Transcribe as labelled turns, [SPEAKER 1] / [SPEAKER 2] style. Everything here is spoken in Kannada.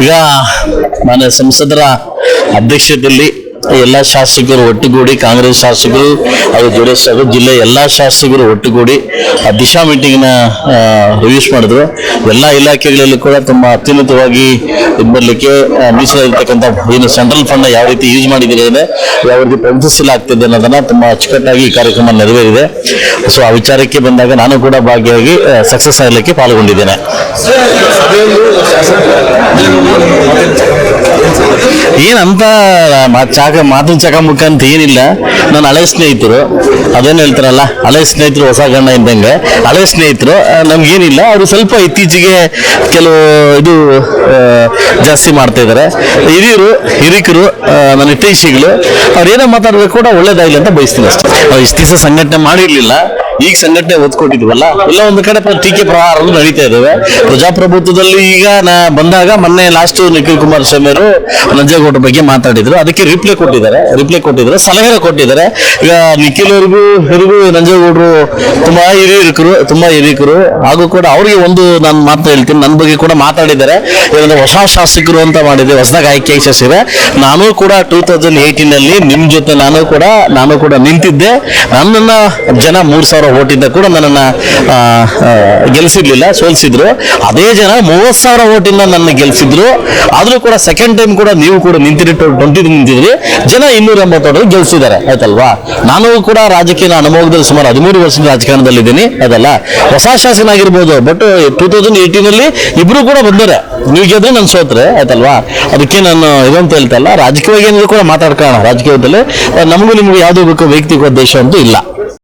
[SPEAKER 1] ಈಗ ನಾನು ಸಂಸದರ ಅಧ್ಯಕ್ಷತೆಯಲ್ಲಿ ಎಲ್ಲ ಶಾಸಕರು ಒಟ್ಟುಗೂಡಿ, ಕಾಂಗ್ರೆಸ್ ಶಾಸಕರು ಹಾಗೂ ಜೆಡಿಎಸ್ ಜಿಲ್ಲೆ ಎಲ್ಲ ಶಾಸಕರು ಒಟ್ಟುಗೂಡಿ ದಿಶಾ ಮೀಟಿಂಗ್ನ ರಿವ್ಯೂಸ್ ಮಾಡಿದ್ರು. ಎಲ್ಲ ಇಲಾಖೆಗಳಲ್ಲಿ ಕೂಡ ತುಂಬ ಅತ್ಯುನ್ನತವಾಗಿ ಬರಲಿಕ್ಕೆ ಮೀಸಲಾಗಿರ್ತಕ್ಕಂಥ ಏನು ಸೆಂಟ್ರಲ್ ಫಂಡ್ ಯಾವ ರೀತಿ ಯೂಸ್ ಮಾಡಿದರೆ ಯಾವ ರೀತಿ ಪ್ರಯತ್ನಿಸಲಾಗ್ತಿದೆ ಅನ್ನೋದನ್ನ ತುಂಬ ಅಚ್ಚುಕಟ್ಟಾಗಿ ಈ ಕಾರ್ಯಕ್ರಮ ನೆರವೇರಿದೆ. ಸೊ ಆ ವಿಚಾರಕ್ಕೆ ಬಂದಾಗ ನಾನು ಕೂಡ ಭಾಗಿಯಾಗಿ ಸಕ್ಸಸ್ ಆಗಲಿಕ್ಕೆ ಪಾಲ್ಗೊಂಡಿದ್ದೇನೆ. ಏನಂತ ಮಾತಿನ ಚಕಮುಖ ಅಂತ ಏನಿಲ್ಲ. ನನ್ನ ಹಳೆ ಸ್ನೇಹಿತರು ಅದೇನು ಹೇಳ್ತಾರಲ್ಲ, ಹಳೆ ಸ್ನೇಹಿತರು ಹೊಸ ಗಣ್ಣ ಇದ್ದಂಗೆ. ಹಳೆ ಸ್ನೇಹಿತರು ನಮ್ಗೇನಿಲ್ಲ, ಅವರು ಸ್ವಲ್ಪ ಇತ್ತೀಚೆಗೆ ಕೆಲವು ಇದು ಜಾಸ್ತಿ ಮಾಡ್ತಾ ಇದ್ದಾರೆ. ಹಿರಿಕರು ನನ್ನ ಹಿತೈಷಿಗಳು ಅವ್ರೇನೋ ಮಾತಾಡಬೇಕು ಕೂಡ ಒಳ್ಳೇದಾಗಲಿ ಅಂತ ಬಯಸ್ತೀನಿ ಅಷ್ಟೇ. ಇಷ್ಟು ದಿವಸ ಸಂಘಟನೆ ಮಾಡಿರ್ಲಿಲ್ಲ, ಈಗ ಸಂಘಟನೆ ಒತ್ಕೊಟ್ಟಿದ್ವಲ್ಲ, ಎಲ್ಲ ಒಂದು ಕಡೆ ಟೀಕೆ ಪ್ರಹಾರಗಳು ನಡೀತಾ ಇದಾವೆ. ಪ್ರಜಾಪ್ರಭುತ್ವದಲ್ಲಿ ಈಗ ಬಂದಾಗ ಮೊನ್ನೆ ಲಾಸ್ಟ್ ನಿಖಿಲ್ ಕುಮಾರಸ್ವಾಮಿ ಅವರು ನಂಜೇಗೌಡರ ಬಗ್ಗೆ ಮಾತಾಡಿದ್ರು, ಅದಕ್ಕೆ ರಿಪ್ಲೈ ಕೊಟ್ಟಿದ್ದಾರೆ, ಸಲಹೆ ಕೊಟ್ಟಿದ್ದಾರೆ. ಈಗ ನಿಖಿಲ್ ಅವ್ರಿಗೂ ನಂಜೇಗೌಡರು ತುಂಬಾ ಹಿರಿಕರು ಹಾಗೂ ಕೂಡ ಅವ್ರಿಗೆ ಒಂದು ನಾನು ಮಾತು ಹೇಳ್ತೀನಿ, ನನ್ನ ಬಗ್ಗೆ ಕೂಡ ಮಾತಾಡಿದ್ದಾರೆ. ಹೊಸ ಶಾಸಕರು ಅಂತ ಮಾಡಿದೆ, ಹೊಸದಾಗಿ ಆಯ್ಕೆ ಶಾಸಕರೇ. ನಾನು ಕೂಡ 2018 ನಿಮ್ ಜೊತೆ ನಾನು ಕೂಡ ನಿಂತಿದ್ದೆ. ನನ್ನನ್ನ ಜನ 3,000 ಓಟಿಂದ ಕೂಡ ನನ್ನನ್ನ ಗೆಲ್ಸಿರ್ಲಿಲ್ಲ, ಸೋಲ್ಸಿದ್ರು. ಅದೇ ಜನ 30,000 ಓಟಿಂದ ನನ್ನ ಗೆಲ್ಸಿದ್ರು. ಆದ್ರೂ ಕೂಡ ಸೆಕೆಂಡ್ ಟೈಮ್ ಕೂಡ ನೀವು ಕೂಡ ನಿಂತಿದ್ರಿ. ಜನ 280 ಗೆಲ್ಸಿದ್ದಾರೆ, ಆಯ್ತಲ್ವಾ. ನಾನು ಕೂಡ ರಾಜಕೀಯ ಅನುಭವದಲ್ಲಿ ಸುಮಾರು 13 ವರ್ಷದ ರಾಜಕಾರಣದಲ್ಲಿದ್ದೀನಿ, ಅದಲ್ಲ. ಹೊಸ ಶಾಸಕನಾಗಿರ್ಬೋದು, ಬಟ್ 2018 ಇಬ್ರು ಕೂಡ ಬಂದರೆ, ನೀವು ಗೆದ್ರೆ ನಾನು ಸೋತ್ರೆ, ಆಯ್ತಲ್ವಾ. ಅದಕ್ಕೆ ನಾನು ಇದಂತ ಹೇಳ್ತಲ್ಲ, ರಾಜಕೀಯವಾಗಿ ಏನಿದ್ರು ಕೂಡ ಮಾತಾಡ್ಕೊಳ್ಳೋಣ. ರಾಜಕೀಯದಲ್ಲಿ ನಮಗೂ ನಿಮ್ಗೆ ಯಾವುದೋ ಬೇಕು ವೈಯಕ್ತಿಕ ಉದ್ದೇಶ ಅಂತೂ ಇಲ್ಲ.